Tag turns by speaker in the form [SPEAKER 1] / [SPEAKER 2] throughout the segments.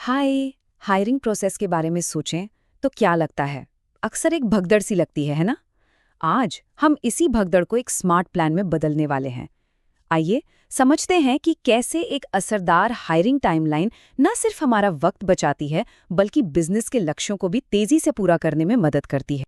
[SPEAKER 1] हाय। Hiring process के बारे में सोचें तो क्या लगता है? अक्सर एक भगदड़ सी लगती है ना? आज हम इसी भगदड़ को एक स्मार्ट प्लान में बदलने वाले हैं। आइए समझते हैं कि कैसे एक असरदार हायरिंग टाइमलाइन न सिर्फ हमारा वक्त बचाती है बल्कि बिजनेस के लक्ष्यों को भी तेजी से पूरा करने में मदद करती है।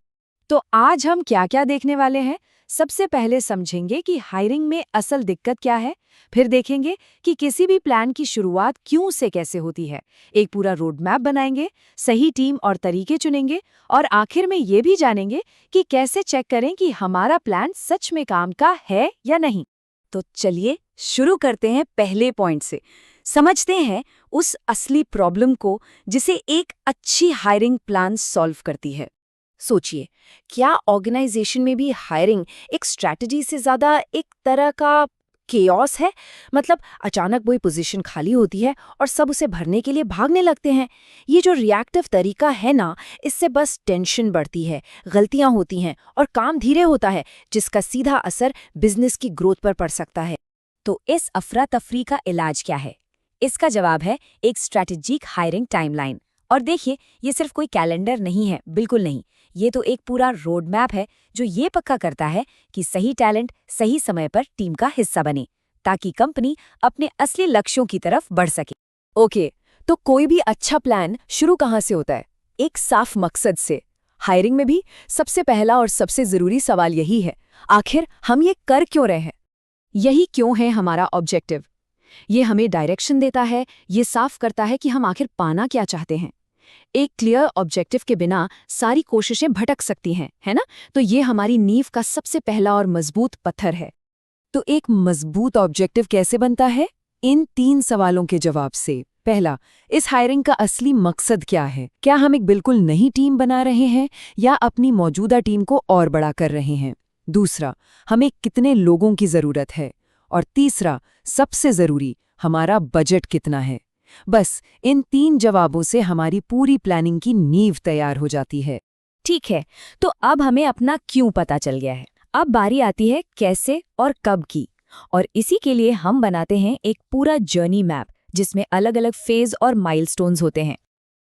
[SPEAKER 1] तो आज हम क्या-क्या देखने वाले हैं? सबसे पहले समझेंगे कि हायरिंग में असल दिक्कत क्या है, फिर देखेंगे कि किसी भी प्लान की शुरुआत क्यों से कैसे होती है, एक पूरा रोड मैप बनाएंगे, सही टीम और तरीके चुनेंगे और आखिर में ये भी जानेंगे कि कैसे चेक करें कि हमारा प्लान सच में काम का है या नहीं। तो चलिए शुरू करते हैं पहले पॉइंट से। समझते हैं उस असली प्रॉब्लम को जिसे एक अच्छी हायरिंग प्लान सॉल्व करती है। सोचिए, क्या ऑर्गेनाइजेशन में भी हायरिंग एक स्ट्रैटेजी से ज्यादा एक तरह का केओस है? मतलब अचानक कोई पोजीशन खाली होती है और सब उसे भरने के लिए भागने लगते हैं। ये जो रिएक्टिव तरीका है ना, इससे बस टेंशन बढ़ती है, गलतियां होती हैं और काम धीरे होता है, जिसका सीधा असर बिजनेस की ग्रोथ पर पड़ सकता है। तो इस अफरा तफरी का इलाज क्या है? इसका जवाब है एक स्ट्रैटेजिक हायरिंग टाइमलाइन। और देखिए, ये सिर्फ कोई कैलेंडर नहीं है, बिल्कुल नहीं। ये तो एक पूरा रोड मैप है जो ये पक्का करता है कि सही टैलेंट सही समय पर टीम का हिस्सा बने, ताकि कंपनी अपने असली लक्ष्यों की तरफ बढ़ सके।
[SPEAKER 2] ओके, तो कोई भी अच्छा प्लान शुरू कहाँ से होता है? एक साफ मकसद से। हायरिंग में भी सबसे पहला और सबसे जरूरी सवाल यही है, आखिर हम ये कर क्यों रहे हैं? यही क्यों है हमारा ऑब्जेक्टिव। ये हमें डायरेक्शन देता है, ये साफ करता है कि हम आखिर पाना क्या चाहते हैं। एक क्लियर ऑब्जेक्टिव के बिना सारी कोशिशें भटक सकती हैं, है ना? तो ये हमारी नींव का सबसे पहला और मजबूत पत्थर है। तो एक मजबूत ऑब्जेक्टिव कैसे बनता है? इन 3 सवालों के जवाब से। पहला, इस हायरिंग का असली मकसद क्या है? क्या हम एक बिल्कुल नई टीम बना रहे हैं या अपनी मौजूदा टीम को और बड़ा कर रहे हैं? दूसरा, हमें कितने लोगों की जरूरत है? और तीसरा, सबसे जरूरी, हमारा बजट कितना है? बस इन 3 जवाबों से हमारी पूरी प्लानिंग की नींव तैयार हो जाती है।
[SPEAKER 1] ठीक है, तो अब हमें अपना क्यों पता चल गया है। अब बारी आती है कैसे और कब की। और इसी के लिए हम बनाते हैं एक पूरा जर्नी मैप जिसमें अलग अलग फेज और माइलस्टोन्स होते हैं।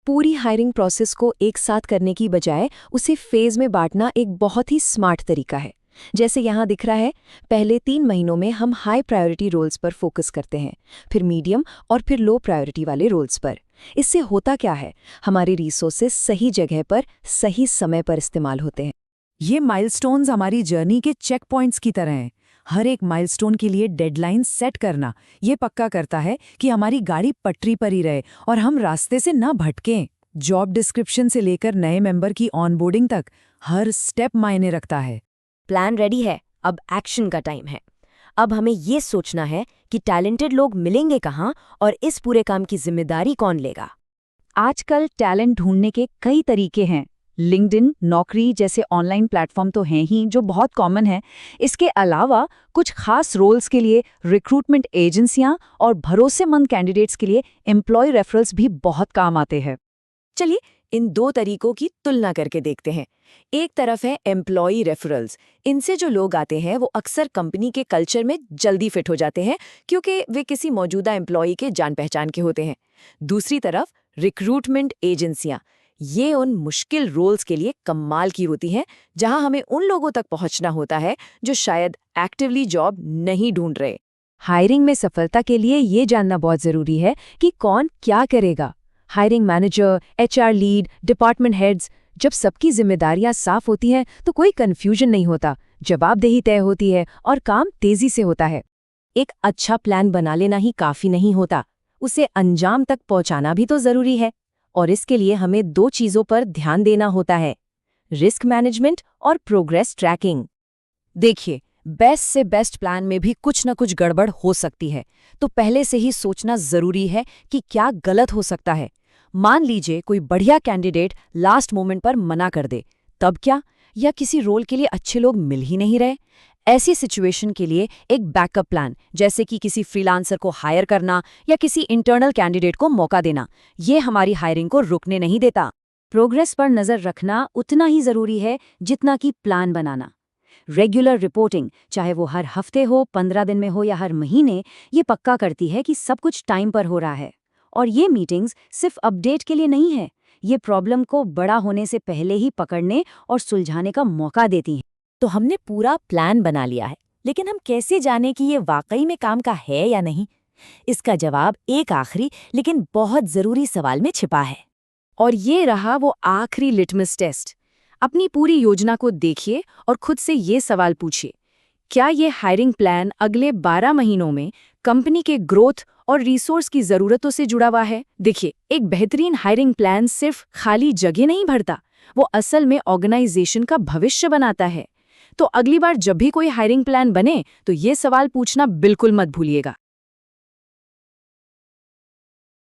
[SPEAKER 2] पूरी हायरिंग प्रोसेस को एक साथ करने की बजाय उसे फेज में बांटना एक बहुत ही स्मार्ट तरीका है। जैसे यहाँ दिख रहा है, पहले 3 महीनों में हम हाई प्रायोरिटी रोल्स पर फोकस करते हैं, फिर मीडियम और फिर लो प्रायोरिटी वाले रोल्स पर। इससे होता क्या है, हमारे रिसोर्सेस सही जगह पर सही समय पर इस्तेमाल होते हैं।
[SPEAKER 3] ये माइलस्टोन्स हमारी जर्नी के चेक पॉइंट्स की तरह हैं। हर एक माइलस्टोन के लिए डेडलाइन सेट करना ये पक्का करता है कि हमारी गाड़ी पटरी पर ही रहे और हम रास्ते से ना भटकें। जॉब डिस्क्रिप्शन से लेकर नए मेंबर की ऑनबोर्डिंग तक हर स्टेप मायने रखता है।
[SPEAKER 4] प्लान रेडी है, अब एक्शन का टाइम है। अब हमें ये सोचना है कि टैलेंटेड लोग मिलेंगे कहाँ और इस पूरे काम की जिम्मेदारी कौन लेगा।
[SPEAKER 1] आजकल टैलेंट ढूंढने के कई तरीके हैं। लिंक्डइन, नौकरी जैसे ऑनलाइन प्लेटफॉर्म तो हैं ही, जो बहुत कॉमन है। इसके अलावा कुछ खास रोल्स के लिए रिक्रूटमेंट एजेंसियां और भरोसेमंद कैंडिडेट्स के लिए एम्प्लॉय रेफरल्स भी बहुत काम आते हैं।
[SPEAKER 2] चलिए इन 2 तरीकों की तुलना करके देखते हैं। एक तरफ है एम्प्लॉई रेफरल्स। इनसे जो लोग आते हैं वो अक्सर कंपनी के कल्चर में जल्दी फिट हो जाते हैं क्योंकि वे किसी मौजूदा एम्प्लॉई के जान पहचान के होते हैं। दूसरी तरफ रिक्रूटमेंट एजेंसियां, ये उन मुश्किल रोल्स के लिए कमाल की होती हैं जहां हमें उन लोगों तक पहुंचना होता है जो शायद एक्टिवली जॉब नहीं ढूंढ रहे।
[SPEAKER 1] हायरिंग में सफलता के लिए ये जानना बहुत जरूरी है कि कौन क्या करेगा। Hiring manager, HR lead, department heads, जब सबकी जिम्मेदारियां साफ होती हैं तो कोई कंफ्यूजन नहीं होता, जवाबदेही तय होती है और काम तेजी से होता है।
[SPEAKER 4] एक अच्छा प्लान बना लेना ही काफी नहीं होता, उसे अंजाम तक पहुंचाना भी तो जरूरी है। और इसके लिए हमें 2 चीजों पर ध्यान देना होता है, रिस्क मैनेजमेंट और प्रोग्रेस ट्रैकिंग।
[SPEAKER 1] देखिए, बेस्ट से बेस्ट प्लान में भी कुछ न कुछ गड़बड़ हो सकती है, तो पहले से ही सोचना जरूरी है कि क्या गलत हो सकता है। मान लीजिए कोई बढ़िया कैंडिडेट लास्ट मोमेंट पर मना कर दे, तब क्या? या किसी रोल के लिए अच्छे लोग मिल ही नहीं रहे। ऐसी सिचुएशन के लिए एक बैकअप प्लान, जैसे कि किसी फ्रीलांसर को हायर करना या किसी इंटरनल कैंडिडेट को मौका देना, ये हमारी हायरिंग को रुकने नहीं देता। प्रोग्रेस पर नजर रखना उतना ही जरूरी है जितना कि प्लान बनाना। रेगुलर रिपोर्टिंग, चाहे वो हर हफ्ते हो, 15 दिन में हो या हर महीने, ये पक्का करती है कि सब कुछ टाइम पर हो रहा है। और ये मीटिंग्स सिर्फ अपडेट के लिए नहीं है, ये प्रॉब्लम को बड़ा होने से पहले ही पकड़ने और सुलझाने का मौका देती हैं।
[SPEAKER 2] तो हमने पूरा प्लान बना लिया है, लेकिन हम कैसे जाने कि ये वाकई में काम का है या नहीं? इसका जवाब एक आखिरी लेकिन बहुत जरूरी सवाल में छिपा है।
[SPEAKER 1] और ये रहा वो आखिरी लिटमस टेस्ट। अपनी पूरी योजना को देखिए और खुद से ये सवाल पूछिए, क्या ये हायरिंग प्लान अगले 12 महीनों में कंपनी के ग्रोथ और रिसोर्स की ज़रूरतों से जुड़ा हुआ है? देखिए, एक बेहतरीन हायरिंग प्लान सिर्फ खाली जगह नहीं भरता, वो असल में ऑर्गेनाइजेशन का भविष्य बनाता है। तो अगली बार जब भी कोई हायरिंग प्लान बने तो ये सवाल पूछना बिल्कुल मत भूलिएगा।